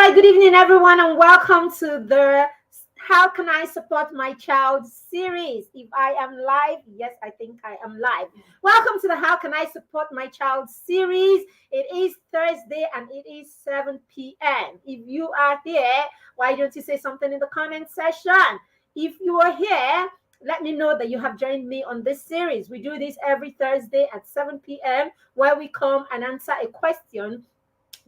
right, good evening, everyone, and welcome to the How Can I Support My Child series. If I am live, yes, I think I am live. Welcome to the How Can I Support My Child series. It is Thursday and it is 7 p.m. If you are here, why don't you say something in the comment section? If you are here, let me know that you have joined me on this series. We do this every Thursday at 7 p.m. where we come and answer a question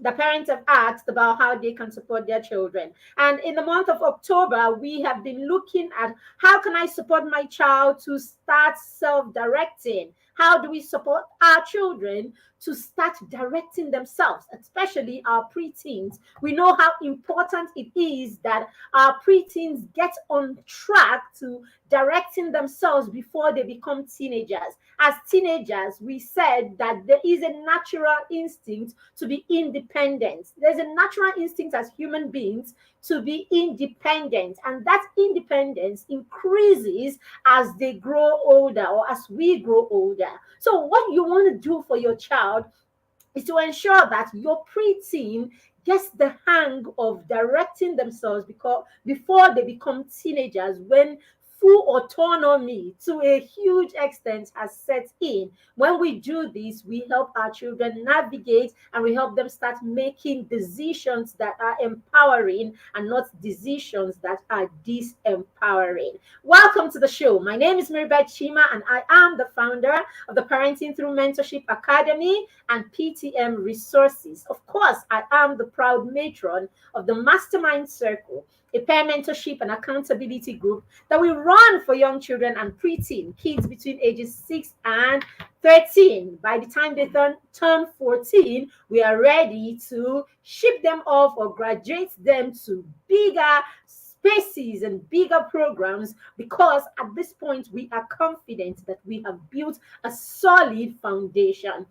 the parents have asked about how they can support their children. And in the month of October, we have been looking at how can I support my child to start self-directing? How do we support our children to start directing themselves, especially our preteens? We know how important it is that our preteens get on track to directing themselves before they become teenagers. As teenagers, we said that there is a natural instinct to be independent. There's a natural instinct as human beings to be independent, and that independence increases as they grow older or as we grow older. So, what you want to do for your child is to ensure that your preteen gets the hang of directing themselves because before they become teenagers, when full autonomy to a huge extent has set in. When we do this, we help our children navigate and we help them start making decisions that are empowering and not decisions that are disempowering. Welcome to the show. My name is Maribeth Chima and I am the founder of the Parenting Through Mentorship Academy and PTM Resources. Of course, I am the proud matron of the Mastermind Circle, a peer mentorship and accountability group that we run for young children and preteen kids between ages 6 and 13. By the time they turn 14, we are ready to ship them off or graduate them to bigger spaces and bigger programs because at this point we are confident that we have built a solid foundation.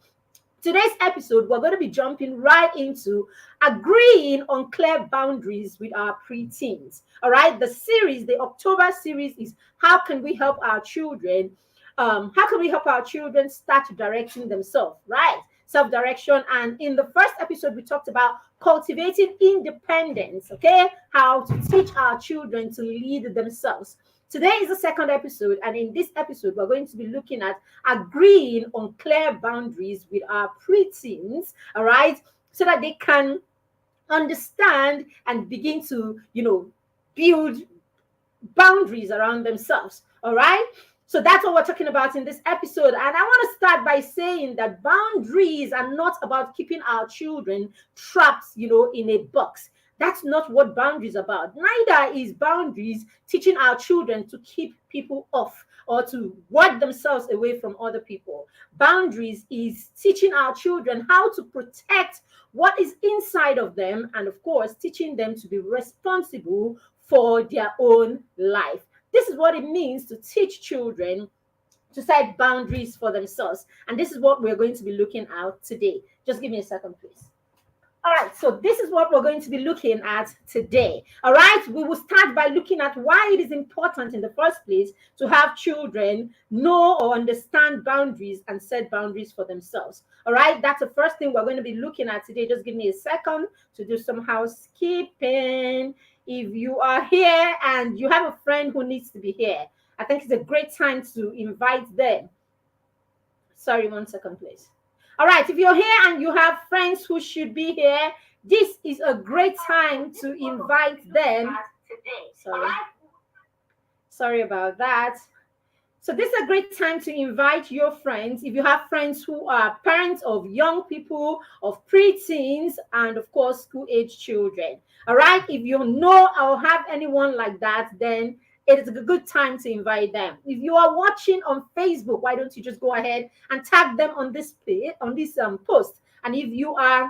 Today's episode, we're going to be jumping right into agreeing on clear boundaries with our preteens. All right, the October series is how can we help our children? How can we help our children start directing themselves? Right, self-direction. And in the first episode, we talked about cultivating independence. Okay, how to teach our children to lead themselves. Today is the second episode, and in this episode, we're going to be looking at agreeing on clear boundaries with our preteens, all right, so that they can understand and begin to, build boundaries around themselves, all right? So that's what we're talking about in this episode. And I want to start by saying that boundaries are not about keeping our children trapped, in a box. That's not what boundaries are about. Neither is boundaries teaching our children to keep people off or to ward themselves away from other people. Boundaries is teaching our children how to protect what is inside of them and, of course, teaching them to be responsible for their own life. This is what it means to teach children to set boundaries for themselves. And this is what we're going to be looking at today. Just give me a second, please. All right, so this is what we're going to be looking at today. All right, we will start by looking at why it is important in the first place to have children know or understand boundaries and set boundaries for themselves. All right, that's the first thing we're going to be looking at today. Just give me a second to do some housekeeping. If you are here and you have a friend who needs to be here, I think it's a great time to invite them. Sorry, 1 second, please. All right, if you're here and you have friends who should be here, this is a great time to invite them. Sorry about that. So this is a great time to invite your friends. If you have friends who are parents of young people, of preteens, and of course, school-age children. All right, if you know or have anyone like that, then it is a good time to invite them. If you are watching on Facebook, why don't you just go ahead and tag them on this post? And if you are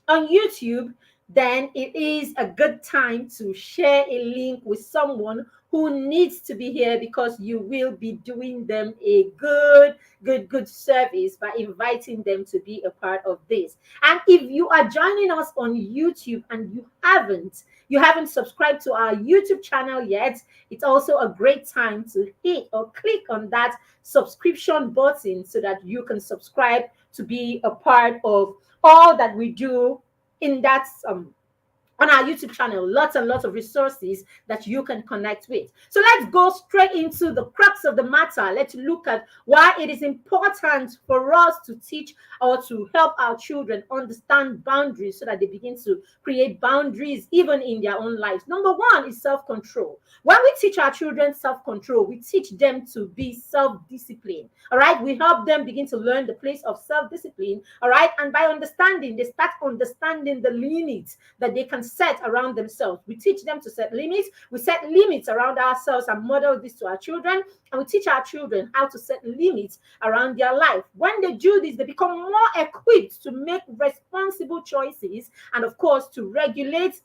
on YouTube, then it is a good time to share a link with someone who needs to be here because you will be doing them a good service by inviting them to be a part of this. And if you are joining us on YouTube and you haven't subscribed to our YouTube channel yet, it's also a great time to hit or click on that subscription button so that you can subscribe to be a part of all that we do in that on our YouTube channel, lots and lots of resources that you can connect with. So let's go straight into the crux of the matter. Let's look at why it is important for us to teach or to help our children understand boundaries so that they begin to create boundaries even in their own lives. Number one is self-control. When we teach our children self-control, we teach them to be self-disciplined. All right, we help them begin to learn the place of self-discipline. All right, and by understanding, they start understanding the limits that they can set around themselves. We teach them to set limits. We set limits around ourselves and model this to our children, and we teach our children how to set limits around their life. When they do this, they become more equipped to make responsible choices and, of course, to regulate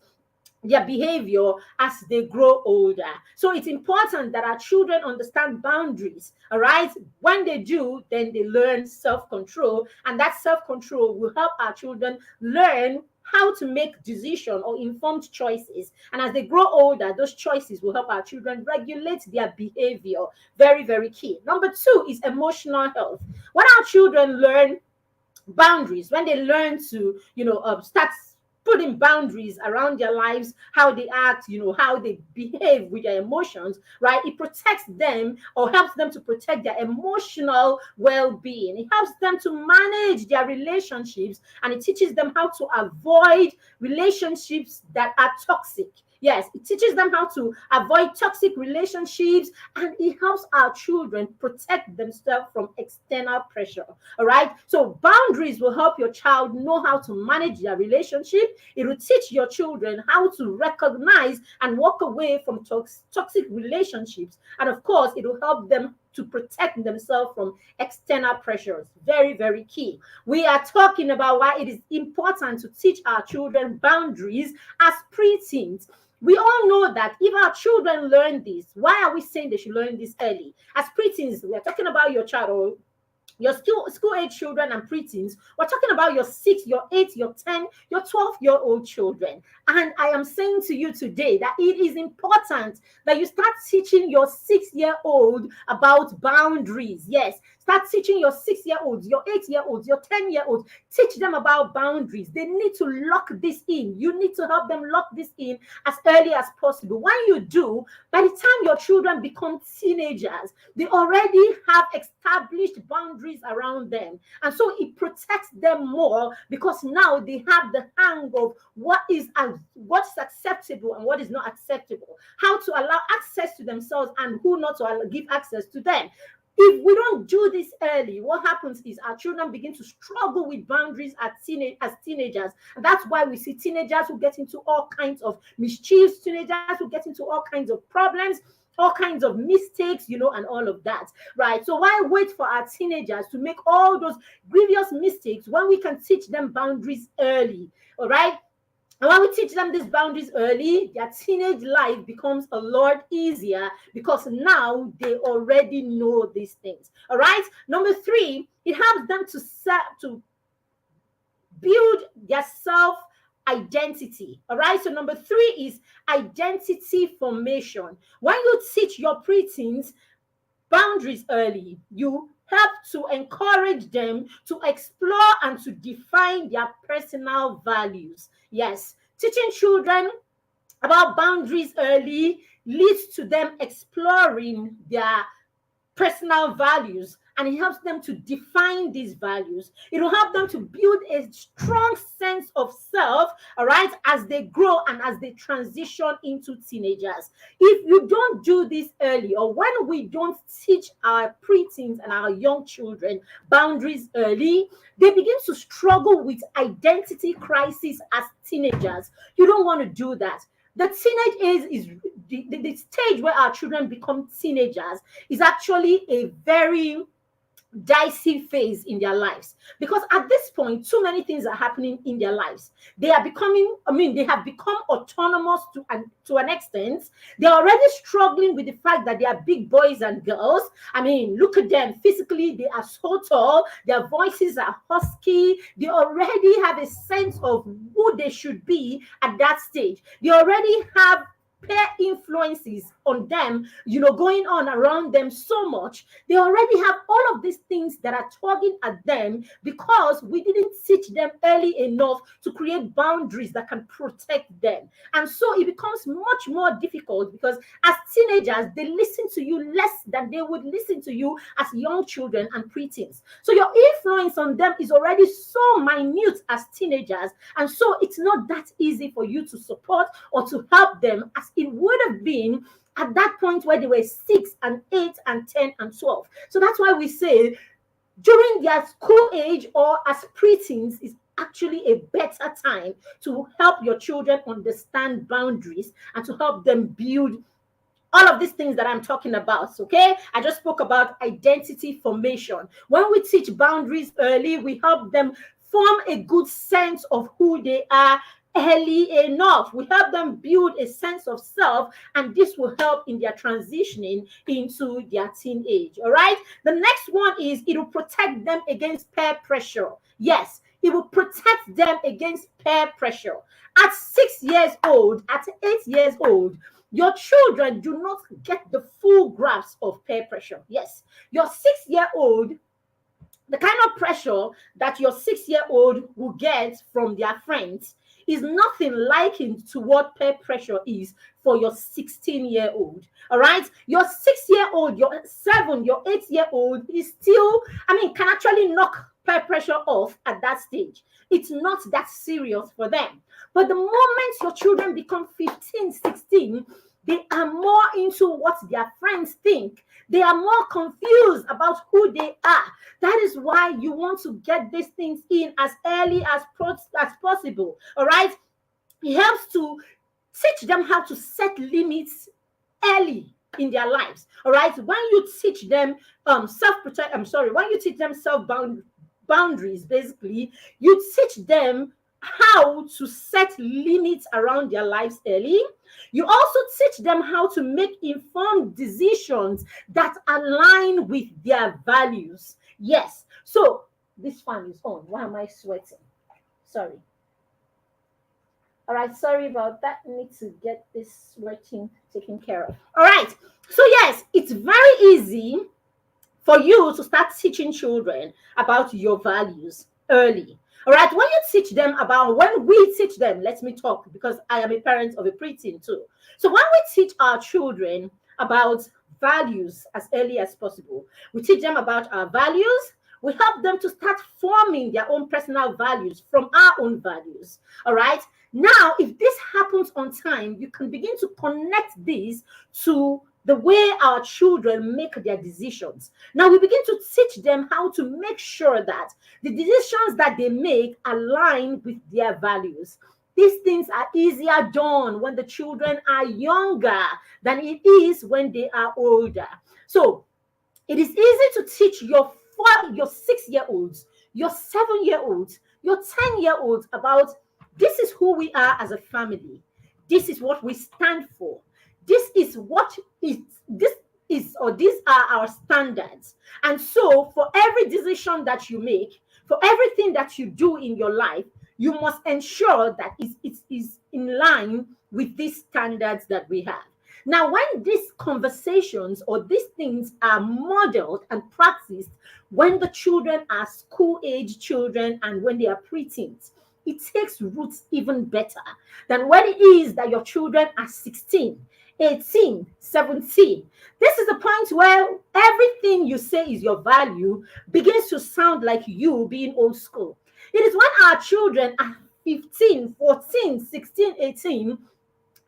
their behavior as they grow older. So it's important that our children understand boundaries. All right, when they do, then they learn self-control, and that self-control will help our children learn how to make decision or informed choices. And as they grow older, those choices will help our children regulate their behavior. Very, very key. Number two is emotional health. When our children learn boundaries, when they learn to start putting boundaries around their lives, how they act, how they behave with their emotions, right? It protects them or helps them to protect their emotional well-being. It helps them to manage their relationships, and it teaches them how to avoid relationships that are toxic. Yes, it teaches them how to avoid toxic relationships, and it helps our children protect themselves from external pressure. All right. So boundaries will help your child know how to manage their relationship. It will teach your children how to recognize and walk away from toxic relationships. And of course, it will help them to protect themselves from external pressures. Very, very key. We are talking about why it is important to teach our children boundaries as preteens. We all know that if our children learn this, why are we saying they should learn this early? As preteens, we are talking about your child or your school age children and preteens. We're talking about your 6, your 8, your 10, your 12-year-old children. And I am saying to you today that it is important that you start teaching your 6-year-old about boundaries. Yes, start teaching your 6-year-olds, your 8-year-olds, your 10-year-olds. Teach them about boundaries. They need to lock this in. You need to help them lock this in as early as possible. When you do, by the time your children become teenagers, they already have established boundaries around them, and so it protects them more because now they have the hang of what's acceptable and what is not acceptable, how to allow access to themselves and who not to give access to them. If we don't do this early, what happens is our children begin to struggle with boundaries as teenagers. And that's why we see teenagers who get into all kinds of mischiefs, teenagers who get into all kinds of problems, all kinds of mistakes, and all of that, right? So why wait for our teenagers to make all those grievous mistakes when we can teach them boundaries early, all right? And when we teach them these boundaries early, their teenage life becomes a lot easier because now they already know these things, all right? Number three, it helps them to build their self identity. All right. So number three is identity formation. When you teach your preteens boundaries early, you help to encourage them to explore and to define their personal values. Yes, teaching children about boundaries early leads to them exploring their personal values, and it helps them to define these values. It will help them to build a strong sense of self, all right, as they grow and as they transition into teenagers. If you don't do this early, or when we don't teach our preteens and our young children boundaries early, they begin to struggle with identity crisis as teenagers. You don't want to do that. The teenage age is the stage where our children become teenagers is actually a very dicey phase in their lives, because at this point too many things are happening in their lives. They have become autonomous to an extent. They're already struggling with the fact that they are big boys and girls. Look at them physically, they are so tall, their voices are husky. They already have a sense of who they should be at that stage. They already have peer influences on them, going on around them so much. They already have all of these things that are tugging at them because we didn't teach them early enough to create boundaries that can protect them. And so it becomes much more difficult because as teenagers, they listen to you less than they would listen to you as young children and preteens. So your influence on them is already so minute as teenagers. And so it's not that easy for you to support or to help them as it would have been at that point where they were 6 and 8 and 10 and 12. So that's why we say during their school age or as preteens is actually a better time to help your children understand boundaries and to help them build all of these things that I'm talking about. Okay, I just spoke about identity formation. When we teach boundaries early, we help them form a good sense of who they are early enough. We help them build a sense of self, and this will help in their transitioning into their teenage. All right, the next one is it will protect them against peer pressure. Yes, it will protect them against peer pressure. At 6 years old, at 8 years old, your children do not get the full grasp of peer pressure. Yes, your 6-year-old, the kind of pressure that your 6-year-old will get from their friends is nothing likened to what peer pressure is for your 16-year-old. All right, your 6-year-old, your 7, your 8-year-old is still, can actually knock peer pressure off at that stage. It's not that serious for them. But the moment your children become 15, 16, they are more into what their friends think. They are more confused about who they are. That is why you want to get these things in as early as possible. All right? It helps to teach them how to set limits early in their lives. All right? When you teach them when you teach them boundaries, basically, you teach them how to set limits around their lives early. You also teach them how to make informed decisions that align with their values. Yes. So this fan is on. Why am I sweating? Sorry. All right. Sorry about that. I need to get this sweating taken care of. All right. So yes, it's very easy for you to start teaching children about your values early. All right, when we teach them, let me talk because I am a parent of a preteen too. So when we teach our children about values as early as possible, we teach them about our values. We help them to start forming their own personal values from our own values. All right. Now, if this happens on time, you can begin to connect this to the way our children make their decisions. Now we begin to teach them how to make sure that the decisions that they make align with their values. These things are easier done when the children are younger than it is when they are older. So it is easy to teach your 6-year-olds, your 7-year-olds, your 10-year-olds about this is who we are as a family. This is what we stand for. These are our standards. And so for every decision that you make, for everything that you do in your life, you must ensure that it is in line with these standards that we have. Now, when these conversations or these things are modeled and practiced when the children are school age children and when they are preteens, it takes roots even better than when it is that your children are 16, 18, 17. This is the point where everything you say is your value begins to sound like you being old school. It is when our children are 15, 14, 16, 18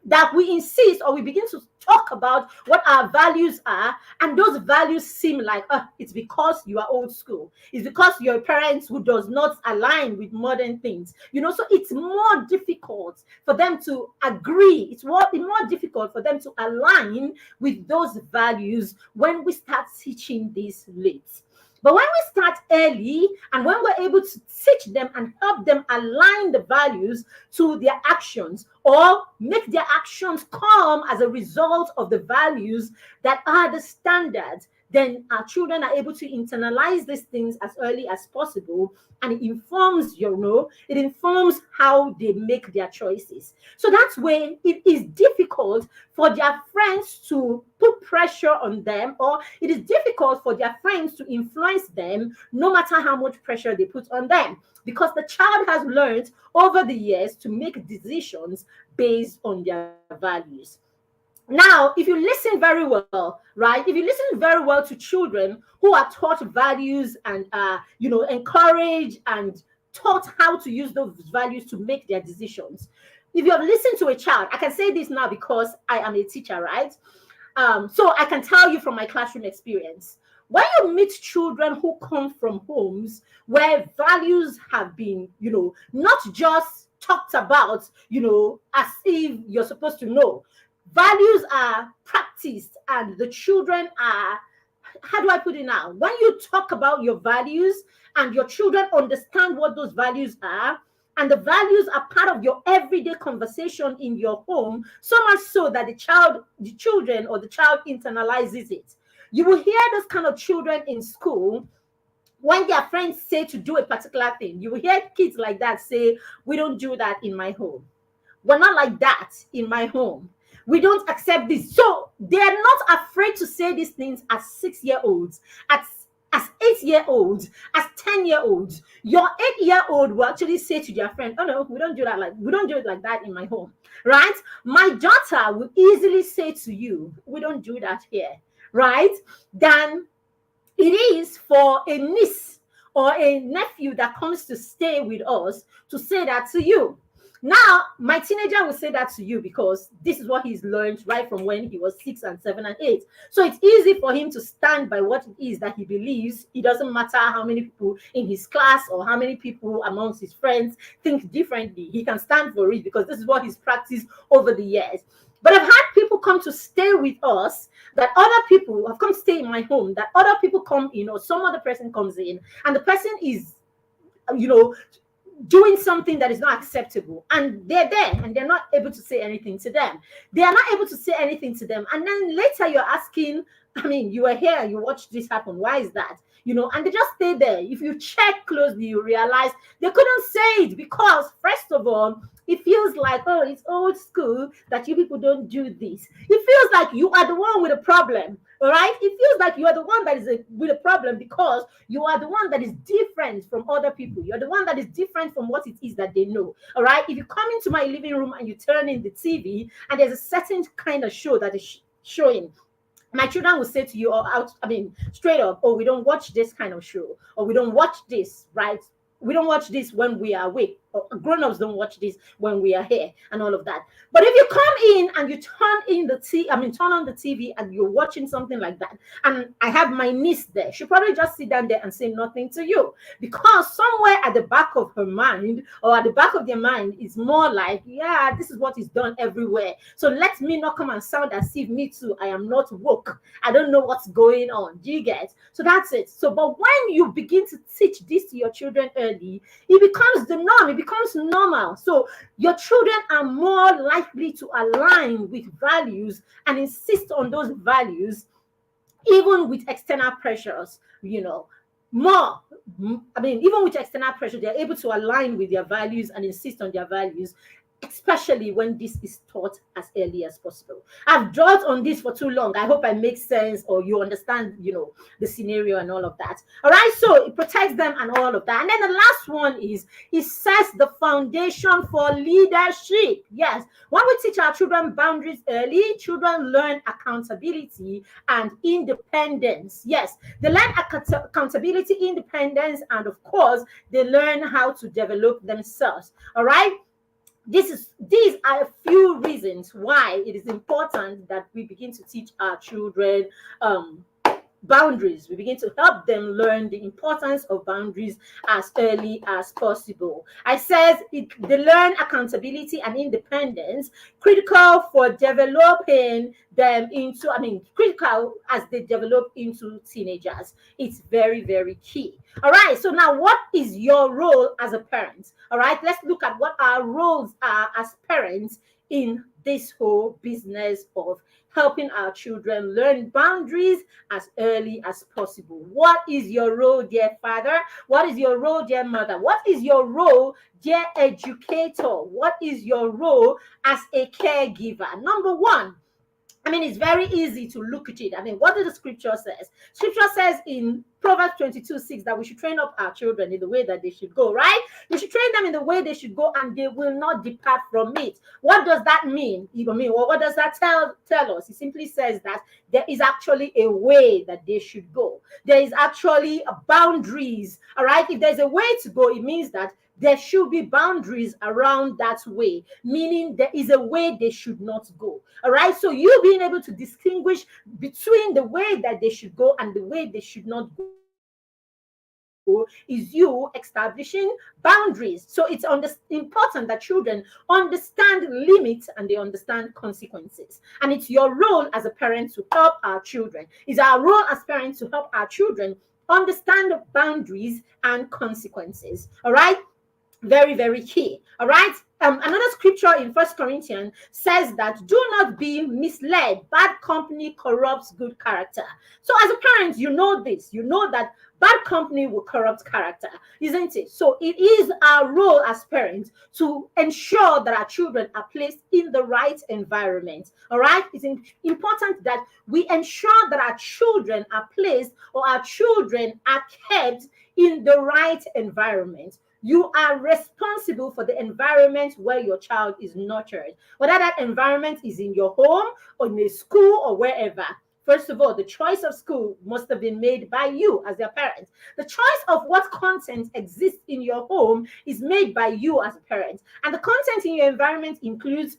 that we insist or we begin to talk about what our values are, and those values seem like it's because you are old school, it's because you're a parent who does not align with modern things, so it's more difficult for them to agree. It's more difficult for them to align with those values when we start teaching this late. But when we start early and when we're able to teach them and help them align the values to their actions or make their actions come as a result of the values that are the standards, then our children are able to internalize these things as early as possible, and it informs, it informs how they make their choices. So that's where it is difficult for their friends to put pressure on them, or it is difficult for their friends to influence them, no matter how much pressure they put on them, because the child has learned over the years to make decisions based on their values. Now, if you listen very well, right? If you listen very well to children who are taught values and encouraged and taught how to use those values to make their decisions. If you have listened to a child, I can say this now because I am a teacher, right? So I can tell you from my classroom experience. When you meet children who come from homes where values have been, not just talked about, as if you're supposed to know, values are practiced, and the children are, how do I put it now? When you talk about your values and your children understand what those values are, and the values are part of your everyday conversation in your home, so much so that the children or the child internalizes it. You will hear those kind of children in school when their friends say to do a particular thing. You will hear kids like that say, "We don't do that in my home. We're not like that in my home. We don't accept this." So they are not afraid to say these things as 6-year-olds, as 8-year-olds, as 10-year-olds. Your 8-year-old will actually say to their friend, "Oh no, we don't do that. We don't do it like that in my home." Right? My daughter will easily say to you, "We don't do that here." Right? Than it is for a niece or a nephew that comes to stay with us to say that to you. Now, my teenager will say that to you because this is what he's learned right from when he was 6 and 7 and 8. So it's easy for him to stand by what it is that he believes. It doesn't matter how many people in his class or how many people amongst his friends think differently. He can stand for it because this is what he's practiced over the years. But I've had people come to stay with us, that other people have come to stay in my home, that other people come in, or some other person comes in, and the person is, you know, doing something that is not acceptable, and they're there and they're not able to say anything to them. They are not able to say anything to them. And then later you're asking, I mean, you were here, you watched this happen. Why is that? And they just stay there. If you check closely, you realize they couldn't say it because, first of all, it feels like, oh, it's old school that you people don't do this. It feels like you are the one with a problem, all right? It feels like you are the one that is with a problem because you are the one that is different from other people. You're the one that is different from what it is that they know, all right? If you come into my living room and you turn in the TV and there's a certain kind of show that is showing, my children will say to you, straight up, "Oh, we don't watch this kind of show," or "We don't watch this," right? "We don't watch this when we are awake," or "Grown-ups don't watch this when we are here," and all of that. But if you come in and you turn on the TV and you're watching something like that, and I have my niece there, she'll probably just sit down there and say nothing to you, because somewhere at the back of her mind, or at the back of their mind, is more like, yeah, this is what is done everywhere. So let me not come and sound as if me too, I am not woke. I don't know what's going on. Do you get? So that's it. So, but when you begin to teach this to your children early, it becomes the norm. It becomes normal. So your children are more likely to align with values and insist on those values, even with external pressures, more. Even with external pressure, they're able to align with their values and insist on their values, especially when this is taught as early as possible. I've dwelt on this for too long. I hope I make sense, or you understand, the scenario and all of that. All right, so it protects them and all of that. And then the last one is, it sets the foundation for leadership. Yes, when we teach our children boundaries early, children learn accountability and independence. Yes, they learn accountability, independence, and of course, they learn how to develop themselves. All right. These are a few reasons why it is important that we begin to teach our children boundaries. We begin to help them learn the importance of boundaries as early as possible. I said they learn accountability and independence, critical for developing them into, critical as they develop into teenagers. It's very, very key. All right, so now what is your role as a parent? All right, let's look at what our roles are as parents in this whole business of helping our children learn boundaries as early as possible. What is your role, dear father? What is your role, dear mother? What is your role, dear educator? What is your role as a caregiver? Number one, I mean, it's very easy to look at it. I mean, what does the scripture says? Scripture says in Proverbs 22:6 that we should train up our children in the way that they should go, right? We should train them in the way they should go and they will not depart from it. What does that mean? I mean, what does that tell us? It simply says that there is actually a way that they should go. There is actually boundaries, all right? If there's a way to go, it means that there should be boundaries around that way, meaning there is a way they should not go. All right. So you being able to distinguish between the way that they should go and the way they should not go is you establishing boundaries. So it's important that children understand limits and they understand consequences. And it's your role as a parent to help our children. It's our role as parents to help our children understand boundaries and consequences. All right. Very, very key. All right. Another scripture in First Corinthians says that do not be misled. Bad company corrupts good character. So as a parent, you know this. You know that bad company will corrupt character, isn't it? So it is our role as parents to ensure that our children are placed in the right environment. All right. It's important that we ensure that our children are placed or our children are kept in the right environment. You are responsible for the environment where your child is nurtured, whether that environment is in your home or in a school or wherever. First of all, the choice of school must have been made by you as their parent. The choice of what content exists in your home is made by you as a parent. And the content in your environment includes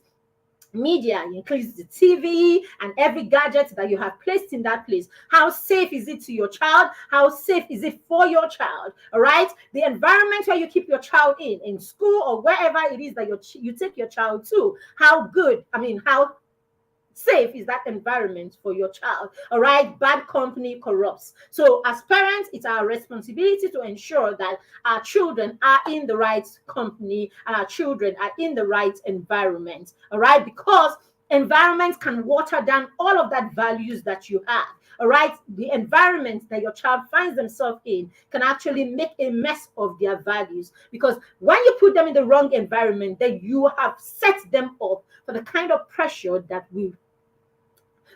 media, includes the TV and every gadget that you have placed in that place. How safe is it to your child? How safe is it for your child? All right. The environment where you keep your child in school or wherever it is that you take your child to, how good, I mean, how safe is that environment for your child. All right. Bad company corrupts. So as parents, it's our responsibility to ensure that our children are in the right company and our children are in the right environment. All right. Because environment can water down all of that values that you have. All right. The environment that your child finds themselves in can actually make a mess of their values, because when you put them in the wrong environment, then you have set them up for the kind of pressure that will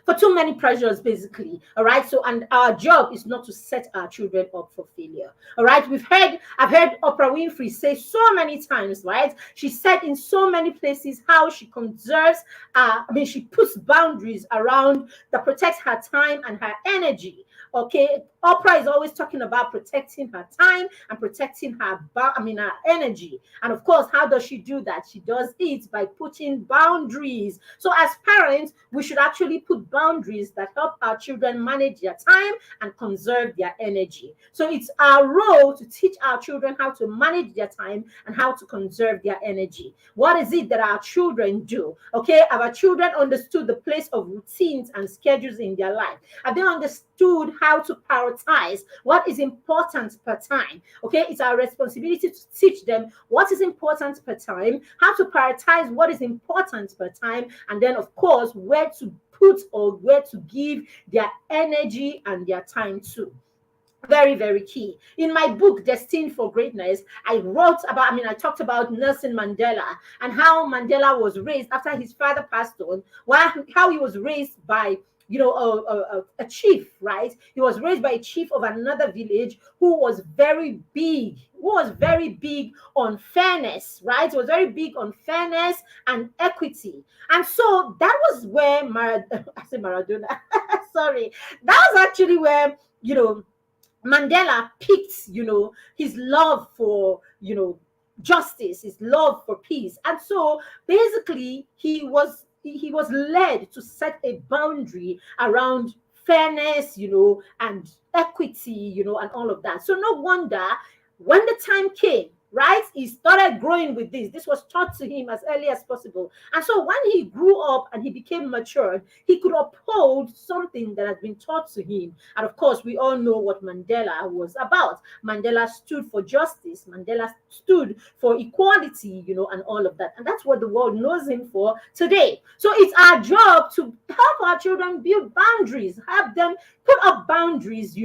for too many pressures, basically. All right. So, and our job is not to set our children up for failure. All right. I've heard Oprah Winfrey say so many times, right? She said in so many places how she conserves, she puts boundaries around that protects her time and her energy. Okay, Oprah is always talking about protecting her time and protecting her energy. And of course, how does she do that? She does it by putting boundaries. So as parents, we should actually put boundaries that help our children manage their time and conserve their energy. So it's our role to teach our children how to manage their time and how to conserve their energy. What is it that our children do? Okay, have our children understood the place of routines and schedules in their life? Have they understood how to prioritize what is important per time? Okay, it's our responsibility to teach them what is important per time, how to prioritize what is important per time, and then of course where to put or where to give their energy and their time to. Very, very key. In my book, Destined for Greatness, I talked about Nelson Mandela and how Mandela was raised after his father passed on, how he was raised by a chief, right? He was raised by a chief of another village who was very big, on fairness, right? He was very big on fairness and equity. And so that was where I said Maradona, sorry, that was actually where, Mandela picked, his love for, justice, his love for peace. And so basically he was led to set a boundary around fairness, and equity, and all of that. So no wonder when the time came, right? He started growing with this. This was taught to him as early as possible. And so when he grew up and he became matured, he could uphold something that had been taught to him. And of course, we all know what Mandela was about. Mandela stood for justice. Mandela stood for equality, and all of that. And that's what the world knows him for today. So it's our job to help our children build boundaries, help them put up boundaries,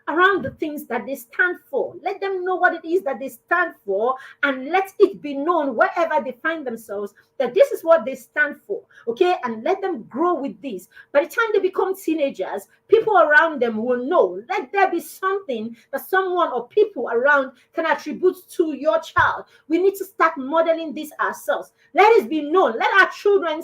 around the things that they stand for. Let them know what it is that they stand for, and let it be known wherever they find themselves that this is what they stand for. Okay, and let them grow with this. By the time they become teenagers, people around them will know. Let there be something that someone or people around can attribute to your child. We need to start modeling this ourselves. Let it be known. Let our children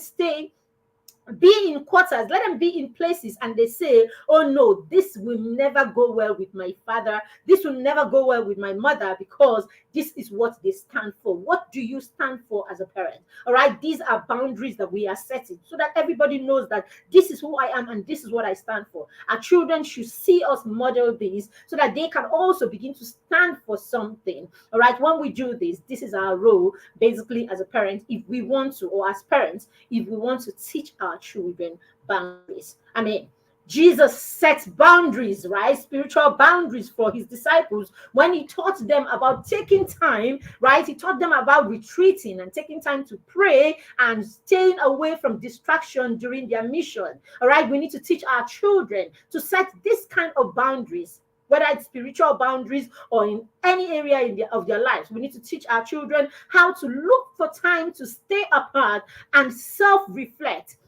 be in quarters, let them be in places, and they say, oh no, this will never go well with my father, this will never go well with my mother, because this is what they stand for. What do you stand for as a parent? All right, these are boundaries that we are setting so that everybody knows that this is who I am and this is what I stand for. Our children should see us model these so that they can also begin to stand for something. All right, when we do this is our role basically as a parent, if we want to, or as parents, if we want to teach our children boundaries. I mean, Jesus sets boundaries, right? Spiritual boundaries for his disciples when he taught them about taking time, right? He taught them about retreating and taking time to pray and staying away from distraction during their mission. All right, we need to teach our children to set this kind of boundaries, whether it's spiritual boundaries or in any area of their lives. We need to teach our children how to look for time to stay apart and self-reflect.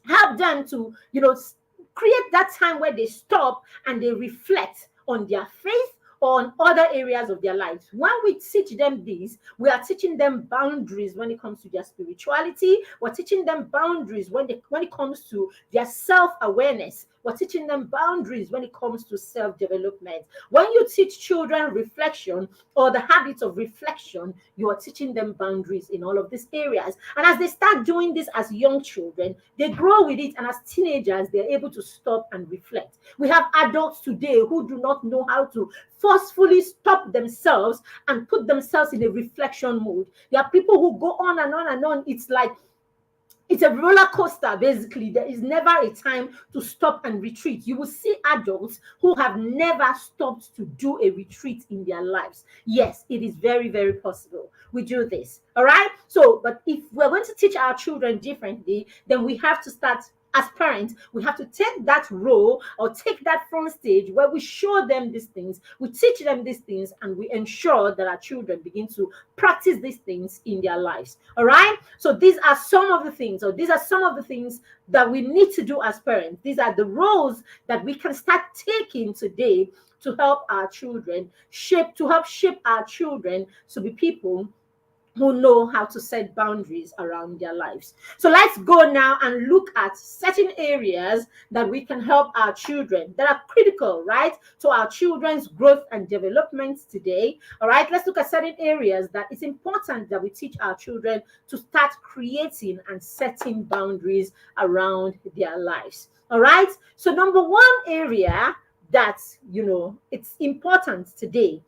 Help them to, create that time where they stop and they reflect on their faith or on other areas of their lives. When we teach them this, we are teaching them boundaries when it comes to their spirituality. We're teaching them boundaries when it comes to their self-awareness. We're teaching them boundaries when it comes to self-development. When you teach children reflection or the habits of reflection, you are teaching them boundaries in all of these areas. And as they start doing this as young children, they grow with it. And as teenagers, they're able to stop and reflect. We have adults today who do not know how to forcefully stop themselves and put themselves in a reflection mode. There are people who go on and on and on. It's a roller coaster, basically. There is never a time to stop and retreat. You will see adults who have never stopped to do a retreat in their lives. Yes, it is very, very possible. We do this. All right. So, but if we're going to teach our children differently, then we have to start. As parents, we have to take that role or take that front stage where we show them these things, we teach them these things, and we ensure that our children begin to practice these things in their lives. All right. So these are some of the things, that we need to do as parents. These are the roles that we can start taking today to help our children shape our children to be people who know how to set boundaries around their lives. So let's go now and look at certain areas that we can help our children that are critical, right, to our children's growth and development today. All right, let's look at certain areas that it's important that we teach our children to start creating and setting boundaries around their lives. All right, so number one area that, it's important today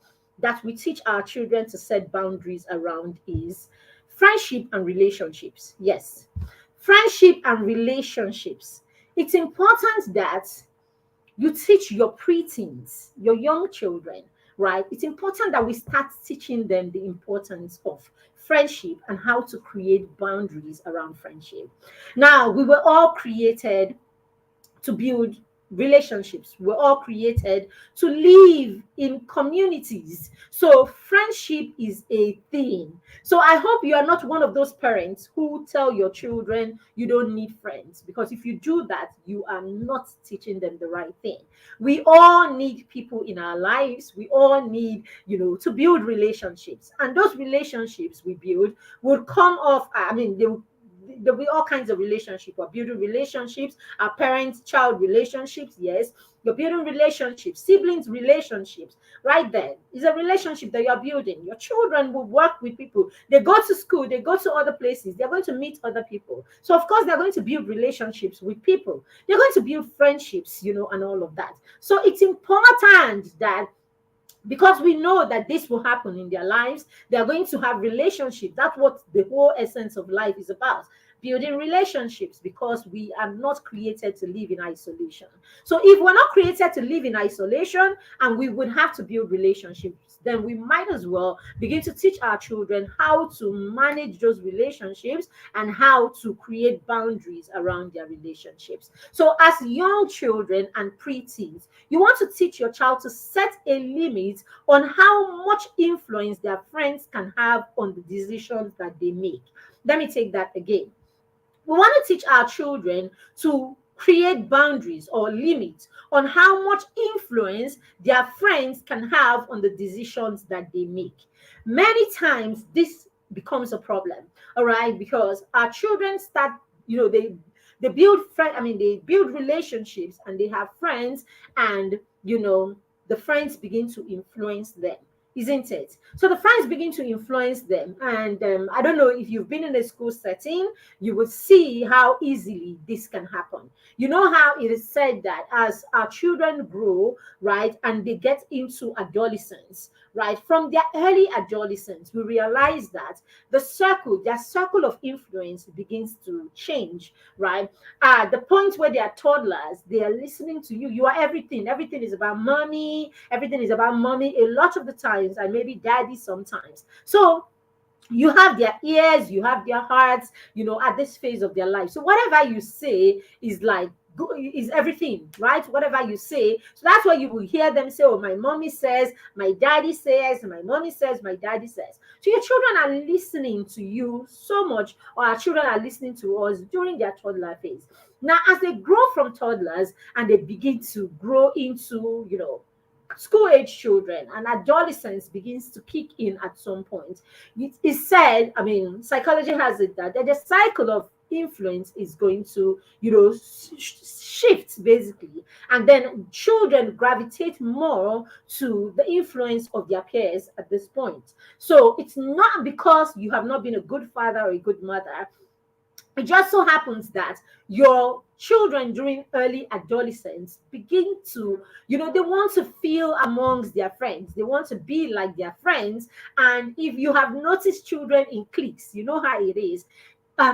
that we teach our children to set boundaries around is friendship and relationships. Yes, friendship and relationships. It's important that you teach your preteens, your young children, right? It's important that we start teaching them the importance of friendship and how to create boundaries around friendship. Now, we were all created to build relationships. We're all created to live in communities. So friendship is a thing. So I hope you are not one of those parents who tell your children you don't need friends, because if you do that, you are not teaching them the right thing. We all need people in our lives. We all need, to build relationships, and those relationships we build will come off. There'll be all kinds of relationships. We're building relationships, our parent-child relationships, yes. You're building relationships, siblings relationships. Right there is a relationship that you're building. Your children will work with people. They go to school, they go to other places, they're going to meet other people. So of course they're going to build relationships with people. They're going to build friendships, and all of that. So it's important that because we know that this will happen in their lives. They are going to have relationships. That's what the whole essence of life is about, building relationships, because we are not created to live in isolation. So if we're not created to live in isolation and we would have to build relationships, then we might as well begin to teach our children how to manage those relationships and how to create boundaries around their relationships. So as young children and preteens, you want to teach your child to set a limit on how much influence their friends can have on the decisions that they make. Let me take that again. We want to teach our children to create boundaries or limits on how much influence their friends can have on the decisions that they make. Many times, this becomes a problem, all right, because our children start, they build friend. I mean, they build relationships and they have friends, and the friends begin to influence them, isn't it? So the friends begin to influence them, and I don't know if you've been in a school setting, you will see how easily this can happen. You know how it is said that as our children grow, right, and they get into adolescence, right, from their early adolescence, we realize that their circle of influence begins to change, right? At the point where they are toddlers, they are listening to you. You are everything. Everything is about mommy. Everything is about mommy a lot of the times, and maybe daddy sometimes. So you have their ears, you have their hearts, at this phase of their life. So whatever you say is like is everything, right? Whatever you say. So that's why you will hear them say, oh, my mommy says, my daddy says, my mommy says, my daddy says. So your children are listening to you so much, or our children are listening to us during their toddler phase. Now, as they grow from toddlers and they begin to grow into, school age children, and adolescence begins to kick in at some point. It is said, I mean, psychology has it that the cycle of influence is going to, shift basically, and then children gravitate more to the influence of their peers at this point. So it's not because you have not been a good father or a good mother. It just so happens that your children during early adolescence begin to, they want to feel amongst their friends. They want to be like their friends. And if you have noticed children in cliques, you know how it is,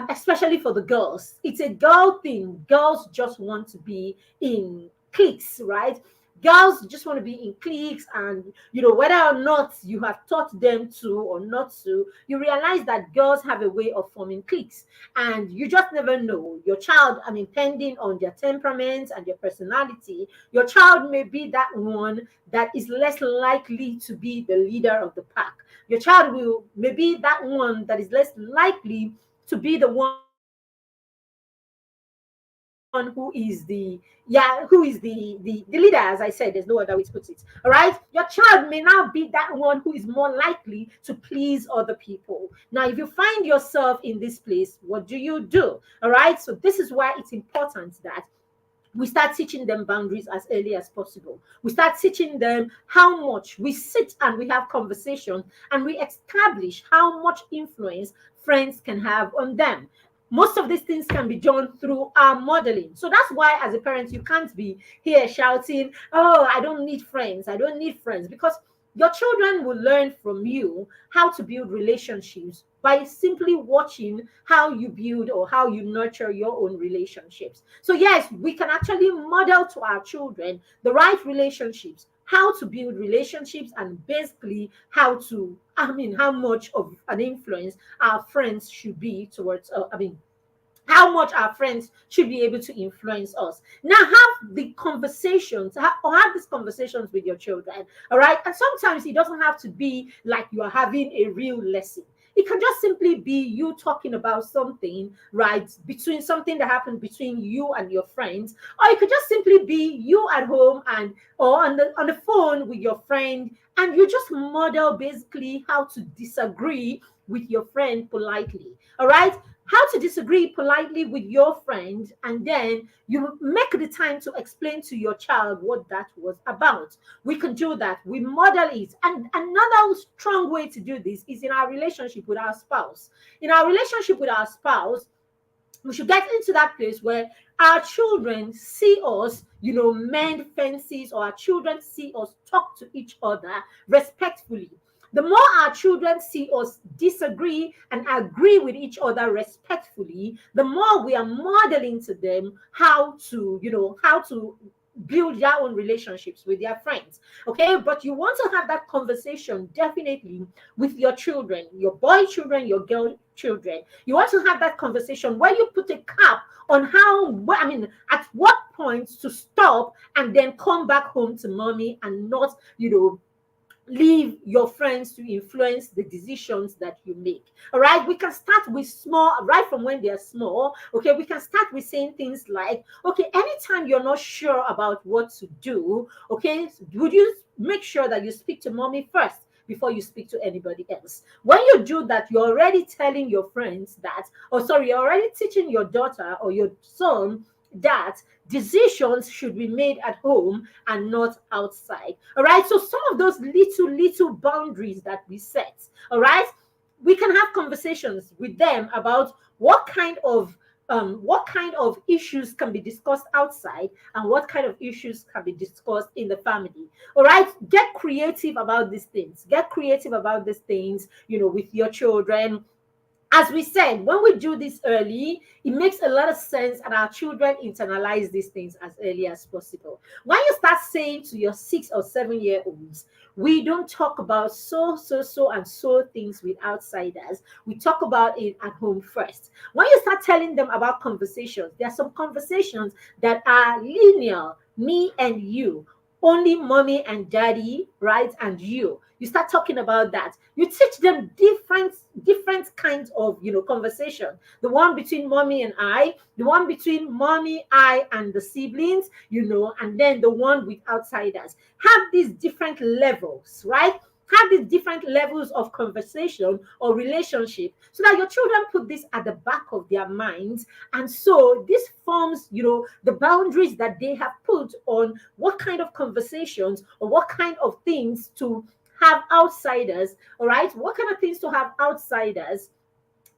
especially for the girls. It's a girl thing. Girls just want to be in cliques, right? Girls just want to be in cliques, and whether or not you have taught them to or not to, you realize that girls have a way of forming cliques, and you just never know. Your child, I mean, depending on their temperaments and their personality, your child may be that one that is less likely to be the leader of the pack. Your child will maybe that one that is less likely to be the one who is the leader. As I said, there's no other way to put it. All right, your child may now be that one who is more likely to please other people. Now, if you find yourself in this place, what do you do? All right, so this is why it's important that we start teaching them boundaries as early as possible. We start teaching them how much we sit and we have conversations and we establish how much influence friends can have on them. Most of these things can be done through our modeling. So that's why, as a parent, you can't be here shouting, oh, I don't need friends. I don't need friends. Because your children will learn from you how to build relationships by simply watching how you build or how you nurture your own relationships. So, yes, we can actually model to our children the right relationships, how to build relationships, and basically how much of an influence our friends should be towards, how much our friends should be able to influence us. Now, have the conversations, or have these conversations with your children, all right? And sometimes it doesn't have to be like you are having a real lesson. It can just simply be you talking about something, right? Between something that happened between you and your friends, or it could just simply be you at home and or on the phone with your friend, and you just model basically how to disagree with your friend politely. All right, how to disagree politely with your friend, and then you make the time to explain to your child what that was about. We can do that. We model it. And another strong way to do this is in our relationship with our spouse. In our relationship with our spouse, We should get into that place where our children see us, mend fences, or our children see us talk to each other respectfully. The more our children see us disagree and agree with each other respectfully, the more we are modeling to them how to build their own relationships with their friends. Okay, but you want to have that conversation definitely with your children, your boy children, your girl children. You want to have that conversation where you put a cap on at what point to stop and then come back home to mommy, and not, leave your friends to influence the decisions that you make. All right, we can start with small, right from when they're small. Okay, we can start with saying things like, okay, anytime you're not sure about what to do, okay, would you make sure that you speak to mommy first before you speak to anybody else? When you do that, you're already telling your friends that, or sorry, you're already teaching your daughter or your son that decisions should be made at home and not outside. All right. So some of those little boundaries that we set, all right, we can have conversations with them about what kind of issues can be discussed outside and what kind of issues can be discussed in the family. All right. Get creative about these things. Get creative about these things, with your children. As we said, when we do this early, it makes a lot of sense, and our children internalize these things as early as possible. When you start saying to your 6 or 7 year olds, we don't talk about so and so things with outsiders, we talk about it at home first. When you start telling them about conversations, there are some conversations that are linear, me and you, only mommy and daddy, right? And you start talking about that. You teach them different kinds of conversation. The one between mommy and I, the one between mommy, I, and the siblings, and then the one with outsiders. Have these different levels, right? Have these different levels of conversation or relationship, so that your children put this at the back of their minds. And so this forms, the boundaries that they have put on what kind of conversations or what kind of things to have outsiders, all right? What kind of things to have outsiders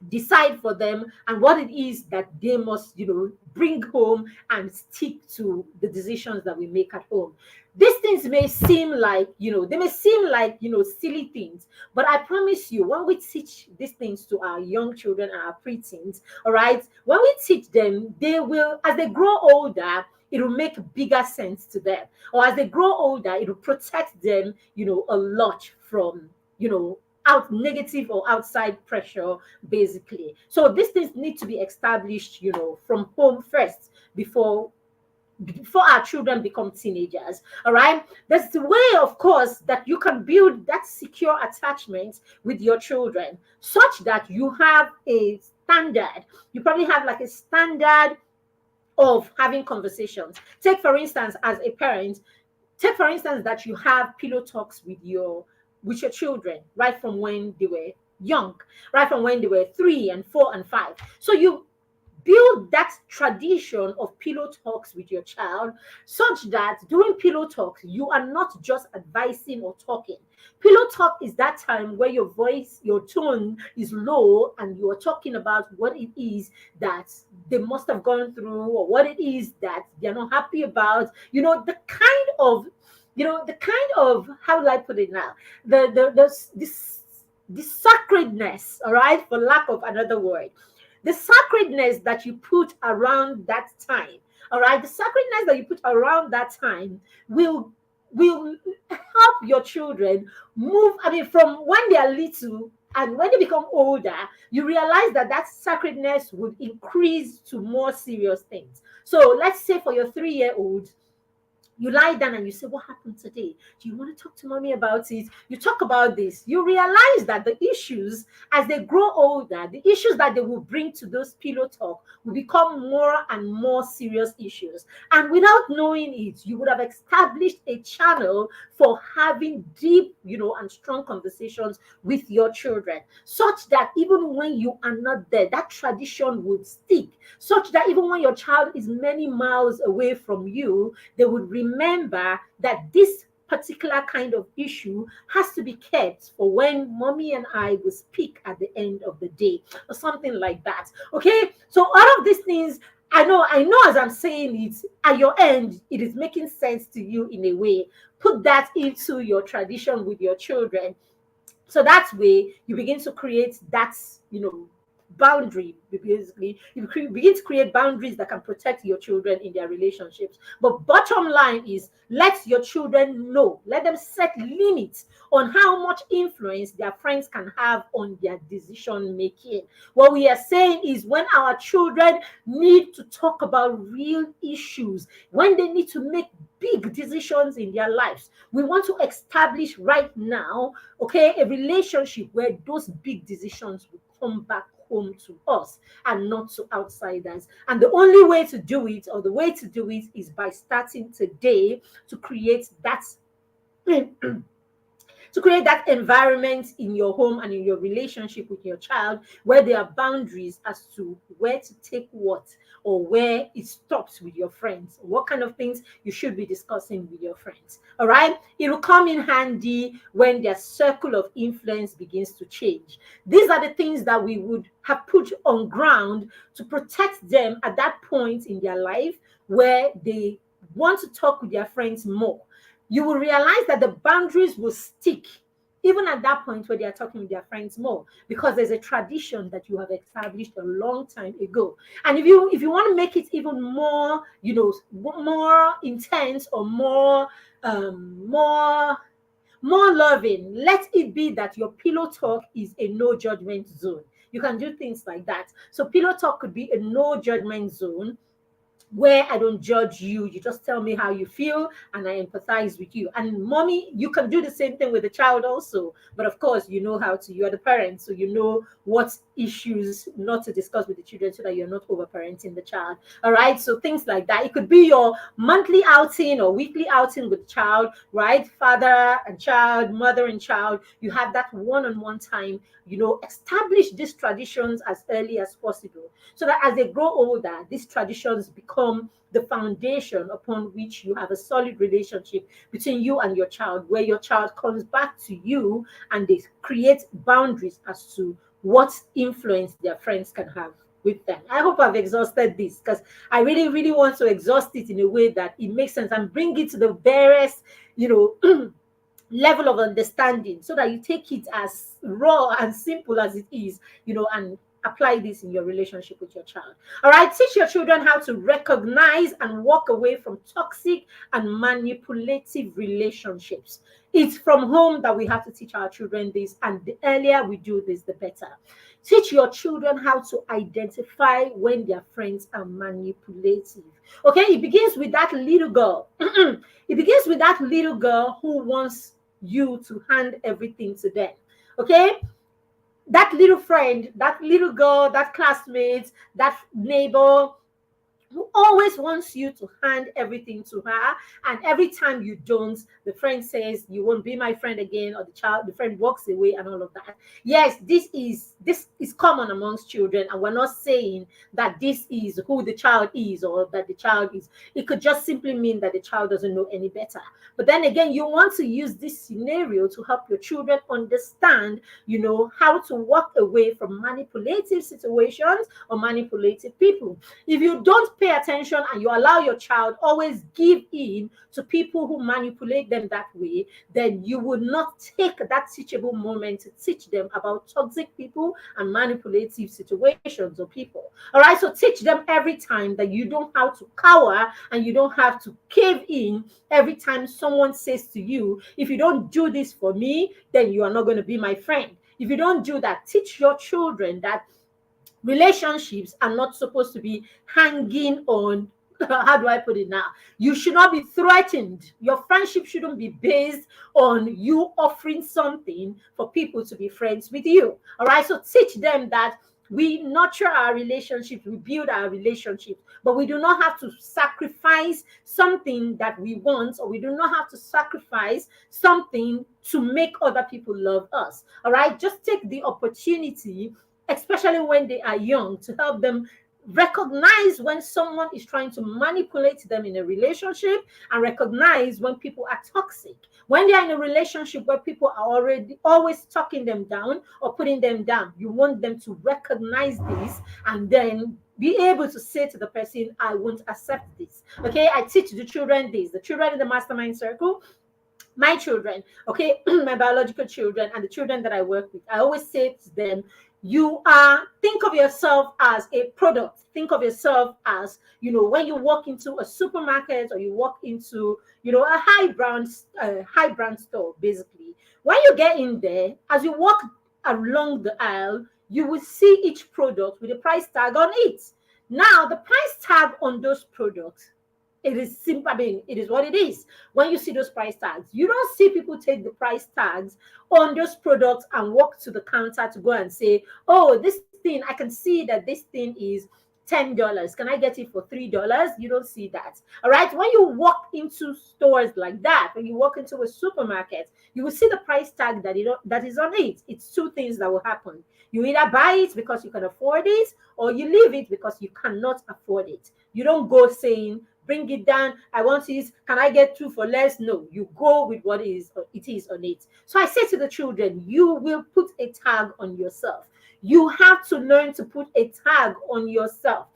decide for them, and what it is that they must bring home and stick to the decisions that we make at home. These things may seem like silly things, but I promise you, when we teach these things to our young children and our preteens, all right, when we teach them, they will, as they grow older, it will make bigger sense to them. Or as they grow older, it will protect them, a lot from, out negative or outside pressure, basically. So these things need to be established, from home first, before our children become teenagers. All right, that's the way, of course, that you can build that secure attachment with your children, such that you have a standard. You probably have like a standard of having conversations. Take for instance that you have pillow talks with your children right from when they were young, right from when they were 3 and 4 and 5. So you build that tradition of pillow talks with your child, such that during pillow talks, you are not just advising or talking. Pillow talk is that time where your voice, your tone is low, and you are talking about what it is that they must have gone through, or what it is that they're not happy about. The kind of how do I put it now? The sacredness, all right, for lack of another word, the sacredness that you put around that time, all right, the sacredness that you put around that time will help your children move. I mean, from when they are little and when they become older, you realize that that sacredness would increase to more serious things. So let's say for your 3 year old, you lie down and you say, what happened today? Do you want to talk to mommy about it? You talk about this. You realize that the issues, as they grow older, the issues that they will bring to those pillow talk will become more and more serious issues. And without knowing it, you would have established a channel for having deep, and strong conversations with your children, such that even when you are not there, that tradition would stick, such that even when your child is many miles away from you, they would remember that this particular kind of issue has to be kept for when mommy and I will speak at the end of the day, or something like that. Okay, so all of these things, I know as I'm saying it, at your end, it is making sense to you in a way. Put that into your tradition with your children, so that way you begin to create that, boundary. Basically, begin to create boundaries that can protect your children in their relationships. But bottom line is, let your children know, let them set limits on how much influence their friends can have on their decision making. What we are saying is, when our children need to talk about real issues, when they need to make big decisions in their lives, we want to establish right now, okay, a relationship where those big decisions will come back home to us and not to outsiders. And the only way to do it, or the way to do it, is by starting today to create that to create that environment in your home and in your relationship with your child, where there are boundaries as to where to take what, or where it stops with your friends, what kind of things you should be discussing with your friends. All right, it will come in handy when their circle of influence begins to change. These are the things that we would have put on ground to protect them at that point in their life where they want to talk with their friends more. You will realize that the boundaries will stick even at that point where they are talking with their friends more, because there's a tradition that you have established a long time ago. And if you want to make it even more, more intense, or more loving, let it be that your pillow talk is a no judgment zone. You can do things like that. So pillow talk could be a no judgment zone, where I don't judge you. You just tell me how you feel and I empathize with you. And mommy, you can do the same thing with the child also. But of course, you know how to, you are the parent, so you know what issues not to discuss with the children so that you're not over parenting the child. All right. So things like that. It could be your monthly outing or weekly outing with child, right? Father and child, mother and child. You have that one-on-one time. Establish these traditions as early as possible, so that as they grow older, these traditions become the foundation upon which you have a solid relationship between you and your child, where your child comes back to you and they create boundaries as to what influence their friends can have with them. I hope I've exhausted this, because I really, really want to exhaust it in a way that it makes sense and bring it to the barest, level of understanding, so that you take it as raw and simple as it is, and apply this in your relationship with your child. All right, teach your children how to recognize and walk away from toxic and manipulative relationships. It's from home that we have to teach our children this, and the earlier we do this, the better. Teach your children how to identify when their friends are manipulative. Okay, it begins with that little girl. It begins with that little girl who wants you to hand everything to them. Okay, that little friend, that little girl, that classmate, that neighbor, who always wants you to hand everything to her, and every time you don't, the friend says you won't be my friend again, or the friend walks away, and all of that. Yes, this is common amongst children, and we're not saying that this is who the child is, or that the child is. It could just simply mean that the child doesn't know any better. But then again, you want to use this scenario to help your children understand, how to walk away from manipulative situations or manipulative people. If you don't pay attention and you allow your child always give in to people who manipulate them that way, then you will not take that teachable moment to teach them about toxic people and manipulative situations or people. All right, so teach them every time that you don't have to cower and you don't have to cave in every time someone says to you, if you don't do this for me, then you are not going to be my friend. If you don't do that, teach your children that relationships are not supposed to be hanging on how do I put it now? You should not be threatened. Your friendship shouldn't be based on you offering something for people to be friends with you. All right. So teach them that we nurture our relationships, we build our relationships, but we do not have to sacrifice something that we want, or we do not have to sacrifice something to make other people love us. All right. Just take the opportunity, especially when they are young, to help them recognize when someone is trying to manipulate them in a relationship, and recognize when people are toxic. When they are in a relationship where people are already always talking them down or putting them down, you want them to recognize this and then be able to say to the person, I won't accept this. Okay, I teach the children this, the children in the mastermind circle, my children, okay, my biological children and the children that I work with. I always say to them, think of yourself as a product. Think of yourself as, when you walk into a supermarket or you walk into, a high brand store, basically. When you get in there, as you walk along the aisle, you will see each product with a price tag on it. Now, the price tag on those products, it is simple. I mean, it is what it is. When you see those price tags, you don't see people take the price tags on those products and walk to the counter to go and say, oh, this thing, I can see that this thing is $10. Can I get it for $3? You don't see that. All right. When you walk into stores like that, when you walk into a supermarket, you will see the price tag that is on it. It's two things that will happen. You either buy it because you can afford it, or you leave it because you cannot afford it. You don't go saying, bring it down, I want it, can I get two for less? No, you go with what it is on it. So I say to the children, you will put a tag on yourself. You have to learn to put a tag on yourself.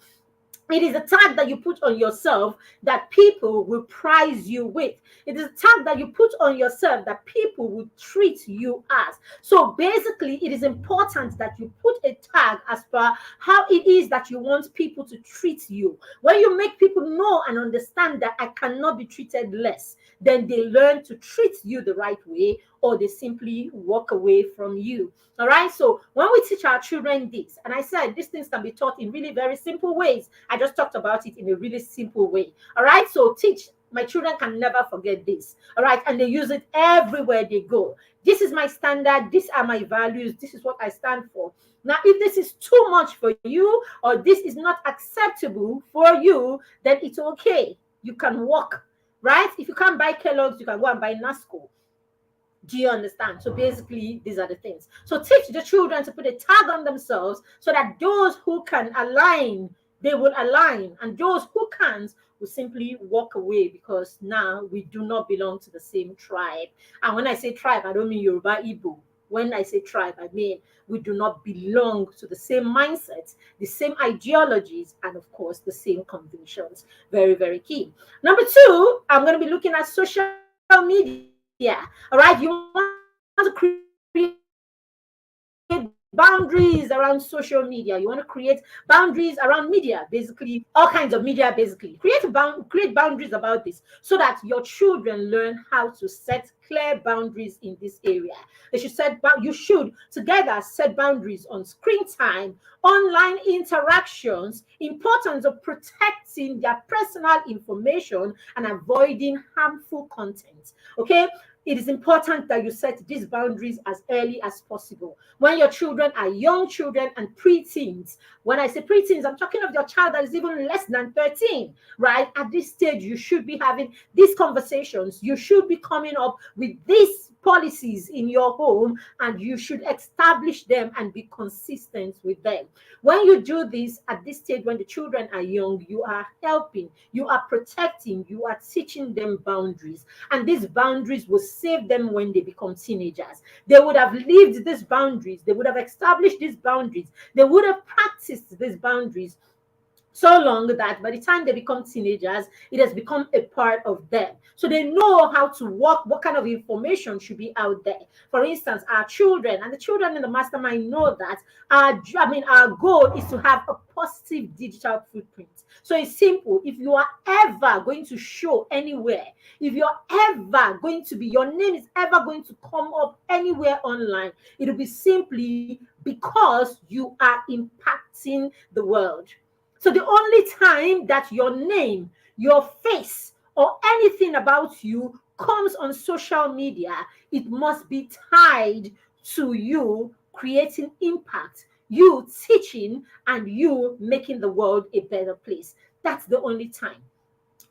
It is a tag that you put on yourself that people will prize you with. It is a tag that you put on yourself that people will treat you as. So basically, it is important that you put a tag as per how it is that you want people to treat you. When you make people know and understand that I cannot be treated less, then they learn to treat you the right way, or they simply walk away from you. All right. So when we teach our children this, and I said these things can be taught in really very simple ways. I just talked about it in a really simple way. All right. So teach. My children can never forget this. All right. And they use it everywhere they go. This is my standard. These are my values. This is what I stand for. Now, if this is too much for you, or this is not acceptable for you, then it's okay. You can walk. Right? If you can't buy Kellogg's, you can go and buy Nasco. Do you understand? So basically, these are the things. So teach the children to put a tag on themselves so that those who can align, they will align. And those who can't will simply walk away, because now we do not belong to the same tribe. And when I say tribe, I don't mean Yoruba, Igbo. When I say tribe, I mean we do not belong to the same mindsets, the same ideologies, and of course, the same convictions. Very, very key. Number two, I'm going to be looking at social media. All right, you want to create boundaries around social media. You want to create boundaries around media, basically all kinds of media, basically. Create boundaries about this so that your children learn how to set clear boundaries in this area. You should together set boundaries on screen time, online interactions, importance of protecting their personal information and avoiding harmful content. Okay, it is important that you set these boundaries as early as possible. When your children are young children and preteens, when I say preteens, I'm talking of your child that is even less than 13, right? At this stage, you should be having these conversations. You should be coming up with these policies in your home, and you should establish them and be consistent with them. When you do this at this stage, when the children are young, you are helping, you are protecting, you are teaching them boundaries. And these boundaries will save them when they become teenagers. They would have lived these boundaries, they would have established these boundaries, they would have practiced these boundaries so long that by the time they become teenagers, it has become a part of them. So they know how to walk, what kind of information should be out there. For instance, our children and the children in the mastermind know that our goal is to have a positive digital footprint. So it's simple. If you are ever going to show anywhere, if you're ever going to be, your name is ever going to come up anywhere online, it'll be simply because you are impacting the world. So the only time that your name, your face, or anything about you comes on social media, it must be tied to you creating impact, you teaching, and you making the world a better place. That's the only time.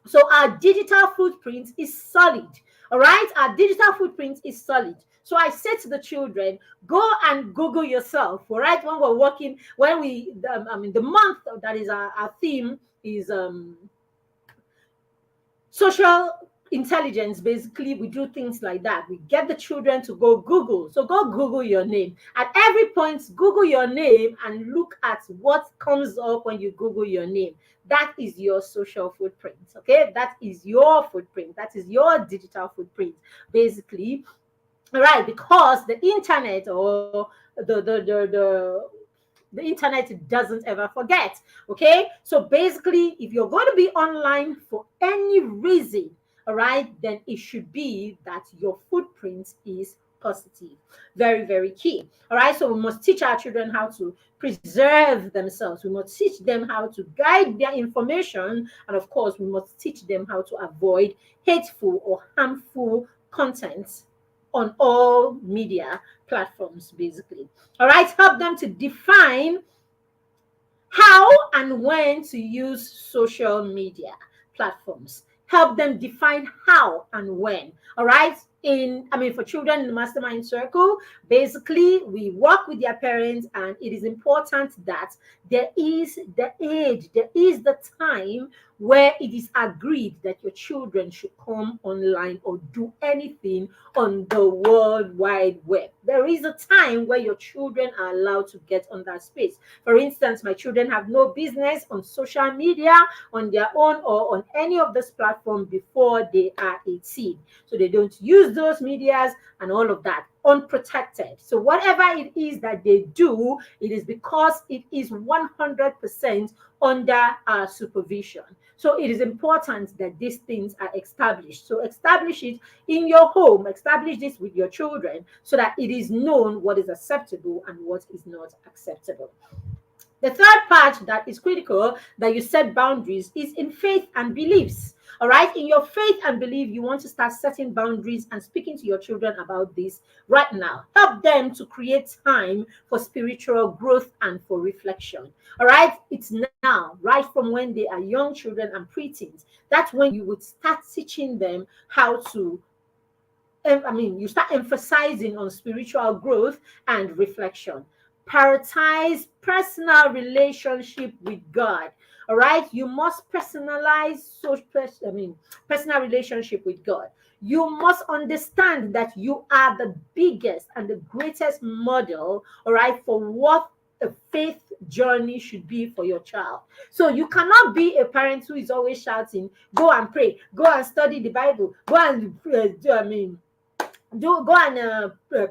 So our digital footprint is solid. All right, our digital footprint is solid. So I say to the children, go and Google yourself. All right, when we're working, when we, the month that is our theme is social intelligence. Basically, we do things like that. We get the children to go Google. So go Google your name. At every point, Google your name and look at what comes up when you Google your name. That is your social footprint. Okay, that is your footprint. That is your digital footprint, basically. All right, because the internet, or the internet doesn't ever forget. Okay, so basically, if you're going to be online for any reason, all right, then it should be that your footprint is positive. Very, very key. All right, so we must teach our children how to preserve themselves. We must teach them how to guide their information, and of course we must teach them how to avoid hateful or harmful content on all media platforms, basically. All right, help them to define how and when to use social media platforms. Help them define how and when. All right. For children in the mastermind circle, basically, we work with their parents, and it is important that there is the age, there is the time where it is agreed that your children should come online or do anything on the World Wide Web. There is a time where your children are allowed to get on that space. For instance, my children have no business on social media on their own or on any of this platform before they are 18. So they don't use those medias and all of that unprotected. So whatever it is that they do, it is because it is 100% under our supervision. So it is important that these things are established. So establish it in your home, establish this with your children so that it is known what is acceptable and what is not acceptable. The third part that is critical that you set boundaries is in faith and beliefs. All right, in your faith and belief, you want to start setting boundaries and speaking to your children about this right now. Help them to create time for spiritual growth and for reflection. All right, it's now, right from when they are young children and preteens. That's when you would start teaching them how to you start emphasizing on spiritual growth and reflection. Prioritize personal relationship with God. All right, you must personalize personal relationship with God. You must understand that you are the biggest and the greatest model, all right, for what a faith journey should be for your child. So you cannot be a parent who is always shouting, "Go and pray, go and study the Bible, go and go and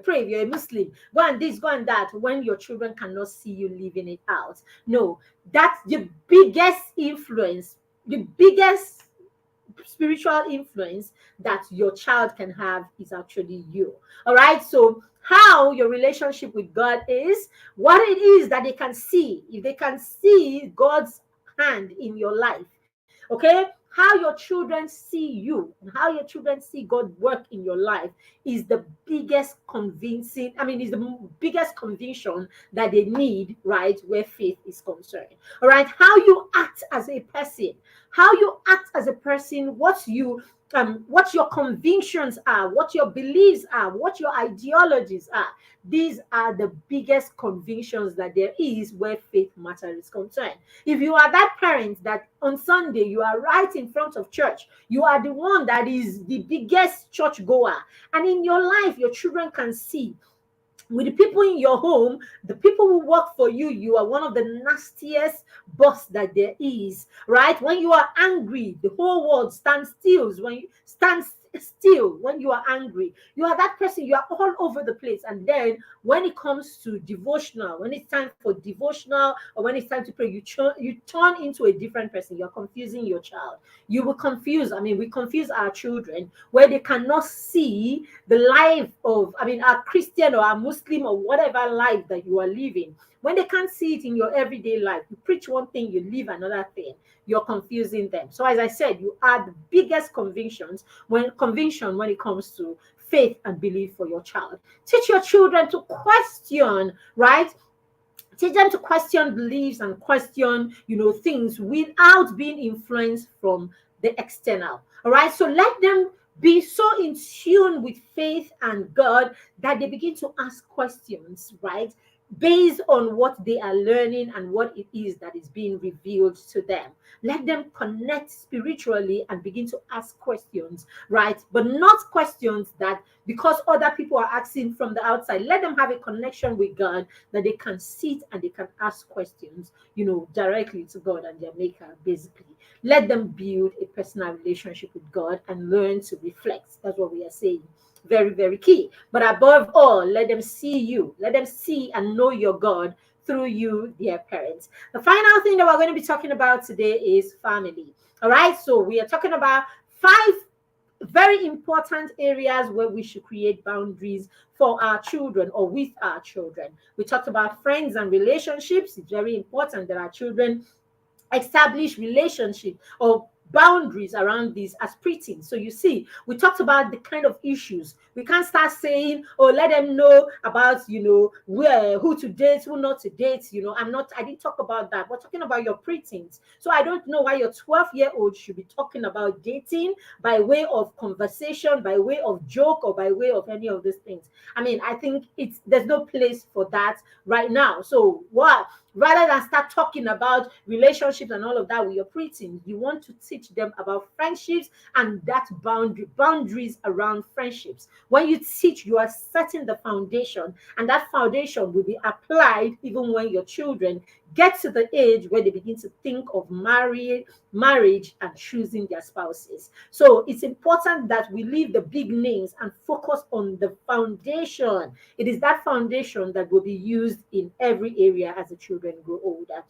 pray if you're a Muslim, go and this, go and that," when your children cannot see you living it out. No, that's the biggest influence, the biggest spiritual influence that your child can have is actually you. All right, so how your relationship with God is, what it is that they can see, if they can see God's hand in your life, okay, how your children see you and how your children see God work in your life is the biggest is the biggest conviction that they need, right, where faith is concerned. All right, how you act as a person, what your convictions are, what your beliefs are, what your ideologies are. These are the biggest convictions that there is where faith matter is concerned. If you are that parent that on Sunday you are right in front of church, you are the one that is the biggest church goer, and in your life your children can see with the people in your home, the people who work for you, you are one of the nastiest boss that there is, right? When you are angry, the whole world stands still. When you stand still, when you are angry, you are that person, you are all over the place. And then when it comes to devotional, when it's time for devotional or when it's time to pray, you turn into a different person. You're confusing your child. You will confuse, we confuse our children where they cannot see the life of, our Christian or our Muslim or whatever life that you are living. When they can't see it in your everyday life, you preach one thing, you live another thing. You're confusing them. So as I said, you are the biggest conviction when it comes to faith and belief for your child. Teach your children to question, right? Teach them to question beliefs and question, things without being influenced from the external. All right. So let them be so in tune with faith and God that they begin to ask questions, right? Based on what they are learning and what it is that is being revealed to them. Let them connect spiritually and begin to ask questions, right? But not questions that because other people are asking from the outside. Let them have a connection with God that they can sit and they can ask questions, directly to God and their maker, basically. Let them build a personal relationship with God and learn to reflect. That's what we are saying. Very, very key. But above all, let them see you. Let them see and know your God through you, their parents. The final thing that we're going to be talking about today is family. All right. So we are talking about 5 very important areas where we should create boundaries for our children or with our children. We talked about friends and relationships. It's very important that our children establish relationship or boundaries around this as preteens. So you see, we talked about the kind of issues. We can't start saying, oh, let them know about, where who to date, who not to date. I didn't talk about that. We're talking about your preteens. So I don't know why your 12-year-old should be talking about dating by way of conversation, by way of joke, or by way of any of these things. I mean, I think there's no place for that right now. So what? Rather than start talking about relationships and all of that with your preteens, you want to teach them about friendships and that boundaries around friendships. When you teach, you are setting the foundation, and that foundation will be applied even when your children get to the age where they begin to think of marriage and choosing their spouses. So it's important that we leave the big names and focus on the foundation. It is that foundation that will be used in every area as the children grow older.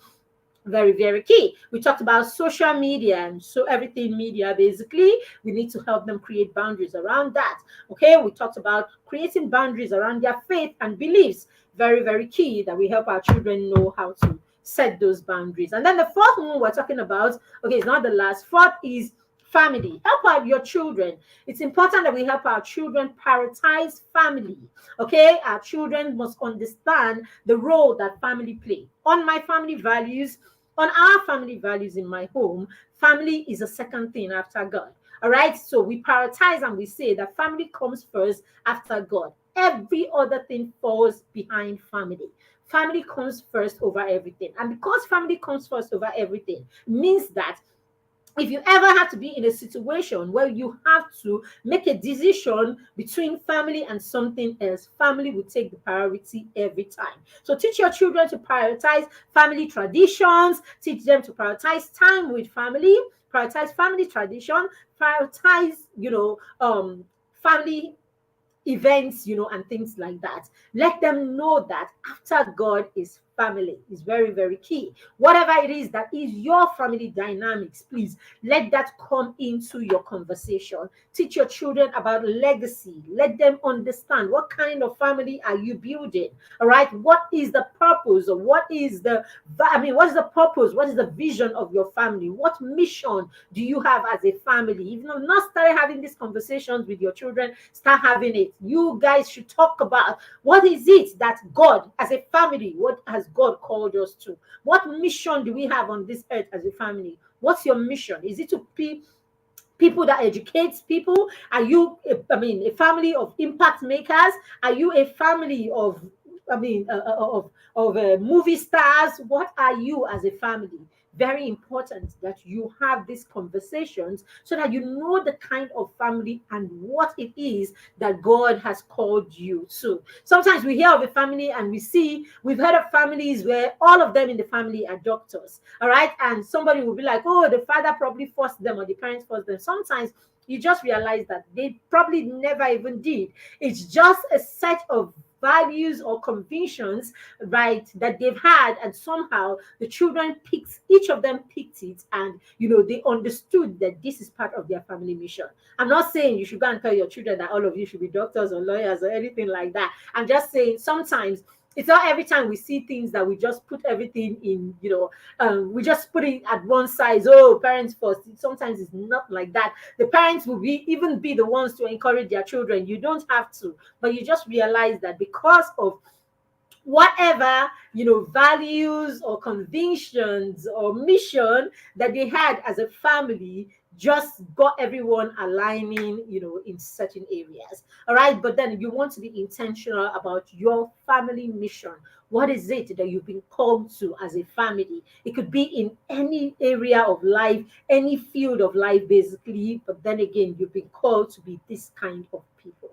Very, very key. We talked about social media, and so everything media, basically we need to help them create boundaries around that. Okay, we talked about creating boundaries around their faith and beliefs. Very, very key that we help our children know how to set those boundaries. And then the fourth one we're talking about, okay, it's not the last. Fourth is family. Help out your children. It's important that we help our children prioritize family. Okay, our children must understand the role that family play. On my family values, on our family values in my home, family is a second thing after God. All right, so we prioritize and we say that family comes first after God. Every other thing falls behind family. Family comes first over everything. And because family comes first over everything, means that if you ever have to be in a situation where you have to make a decision between family and something else, family will take the priority every time. So teach your children to prioritize family traditions, teach them to prioritize time with family, prioritize family tradition, prioritize, family events, and things like that. Let them know that after God is family. Is very, very key. Whatever it is that is your family dynamics, please let that come into your conversation. Teach your children about legacy. Let them understand what kind of family are you building. All right. What is the purpose, or what is the purpose? What is the vision of your family? What mission do you have as a family? If you have not started having these conversations with your children, start having it. You guys should talk about what is it that God, as a family, what has God called us to? What mission do we have on this earth as a family? What's your mission? Is it to be people that educates people? Are you, a family of impact makers? Are you a family of, movie stars? What are you as a family? Very important that you have these conversations so that you know the kind of family and what it is that God has called you to. Sometimes we hear of a family and we've heard of families where all of them in the family are doctors. All right. And somebody will be like, oh, the father probably forced them or the parents forced them. Sometimes you just realize that they probably never even did. It's just a set of values or convictions, right, that they've had, and somehow the children each of them picked it, and they understood that this is part of their family mission. I'm not saying you should go and tell your children that all of you should be doctors or lawyers or anything like that. I'm just saying sometimes it's not every time we see things that we just put everything in, we just put it at one size. Oh, parents first. Sometimes it's not like that. The parents will even be the ones to encourage their children. You don't have to, but you just realize that because of whatever, values or convictions or mission that they had as a family, just got everyone aligning, in certain areas. All right. But then you want to be intentional about your family mission. What is it that you've been called to as a family? It could be in any area of life, any field of life, basically. But then again, you've been called to be this kind of people.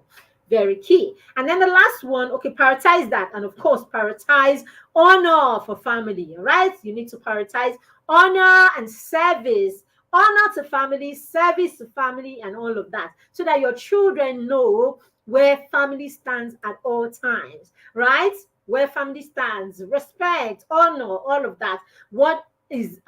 Very key. And then the last one, okay, prioritize that. And of course, prioritize honor for family. All right. You need to prioritize honor and service. Honor to family, service to family, and all of that, so that your children know where family stands at all times, right? Where family stands, respect, honor, all of that. What is,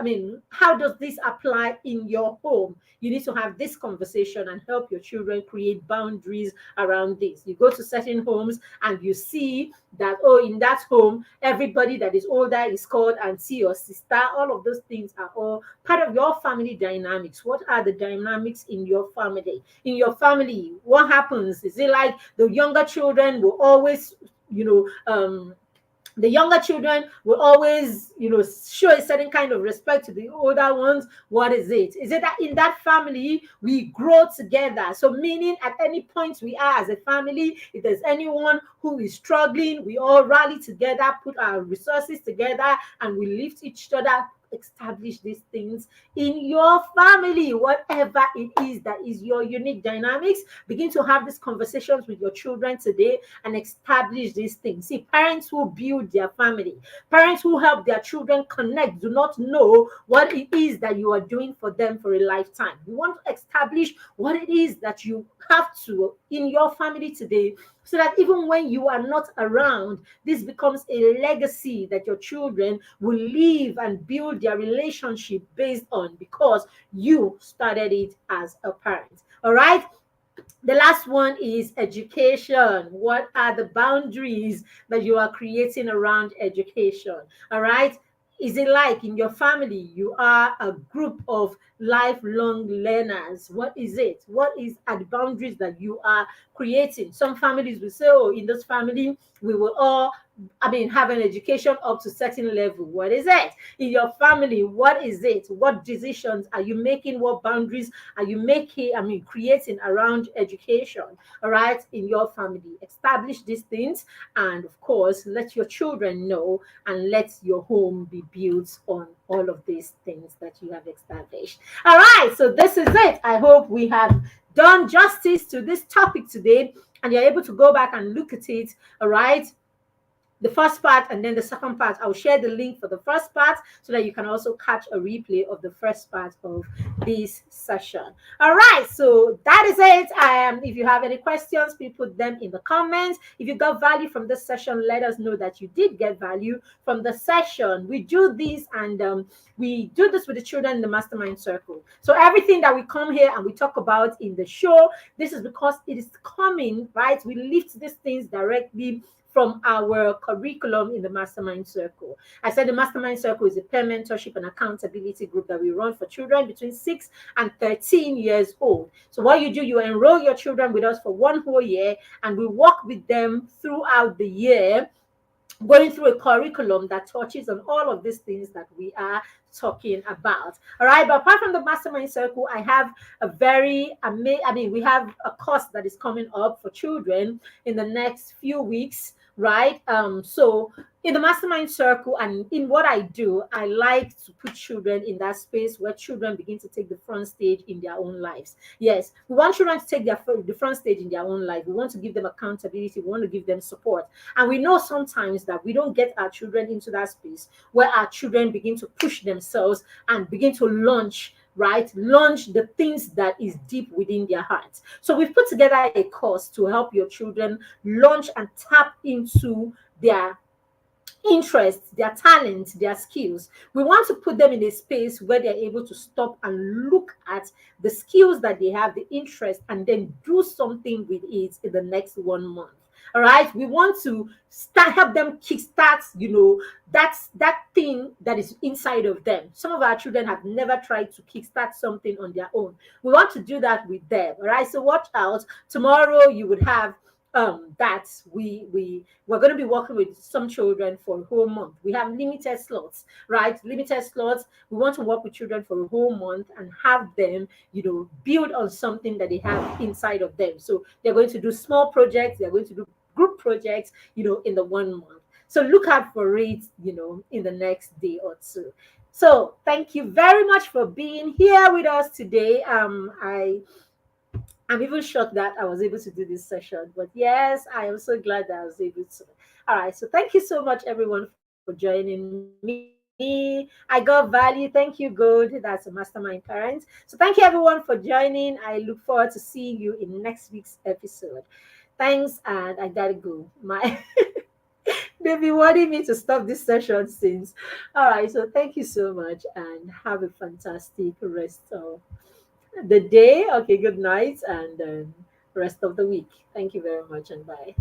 how does this apply in your home? You need to have this conversation and help your children create boundaries around this. You go to certain homes and you see that, oh, in that home, everybody that is older is called auntie or sister. All of those things are all part of your family dynamics. What are the dynamics in your family? In your family, what happens? Is it like the younger children will always, the younger children will always, show a certain kind of respect to the older ones? What is it? Is it that in that family we grow together? So meaning at any point we are as a family, if there's anyone who is struggling, we all rally together, put our resources together, and we lift each other. Establish these things in your family, whatever it is that is your unique dynamics. Begin to have these conversations with your children today and establish these things. See, parents who build their family, parents who help their children connect, do not know what it is that you are doing for them for a lifetime. You want to establish what it is that you have to in your family today, so that even when you are not around, this becomes a legacy that your children will live and build their relationship based on, because you started it as a parent. All right. The last one is education. What are the boundaries that you are creating around education? All right. Is it like in your family, you are a group of lifelong learners? What is it? What are the boundaries that you are creating? Some families will say, oh, in this family, we will all, have an education up to certain level. What is it? In your family, what is it? What decisions are you making? What boundaries are you making, creating around education? All right, in your family. Establish these things, and of course, let your children know, and let your home be built on all of these things that you have established. All right, so this is it. I hope we have done justice to this topic today, and you're able to go back and look at it. All right, the first part and then the second part. I'll share the link for the first part so that you can also catch a replay of the first part of this session. All right, so that is it. If you have any questions, please put them in the comments. If you got value from this session, let us know that you did get value from the session. We do this, and we do this with the children in the mastermind circle. So everything that we come here and we talk about in the show, this is because it is coming, right? We lift these things directly from our curriculum in the Mastermind Circle. I said the Mastermind Circle is a peer mentorship and accountability group that we run for children between 6 and 13 years old. So what you do, you enroll your children with us for 1 whole year, and we work with them throughout the year, going through a curriculum that touches on all of these things that we are talking about. All right, but apart from the mastermind circle, I have a very we have a course that is coming up for children in the next few weeks, right? So in the mastermind circle and in what I do, I like to put children in that space where children begin to take the front stage in their own lives. Yes, we want children to take the front stage in their own life. We want to give them accountability. We want to give them support. And we know sometimes that we don't get our children into that space where our children begin to push themselves and begin to launch the things that is deep within their hearts. So we've put together a course to help your children launch and tap into their interests, their talents, their skills. We want to put them in a space where they're able to stop and look at the skills that they have, the interest, and then do something with it in the next 1 month. All right, we want to help them kickstart, that thing that is inside of them. Some of our children have never tried to kickstart something on their own. We want to do that with them. All right, so watch out. Tomorrow you would have That's we're going to be working with some children for a whole month. We have limited slots, right? Limited slots. We want to work with children for a whole month and have them, build on something that they have inside of them. So they're going to do small projects, they're going to do group projects, in the 1 month. So look out for it, in the next day or two. So thank you very much for being here with us today. I'm even shocked that I was able to do this session. But yes, I am so glad that I was able to. All right. So thank you so much, everyone, for joining me. I got value. Thank you, Gold. That's a mastermind parent. So thank you, everyone, for joining. I look forward to seeing you in next week's episode. Thanks. And I gotta go. My they've been wanting me to stop this session since. All right. So thank you so much and have a fantastic rest of the day. Okay, good night and rest of the week. Thank you very much and bye.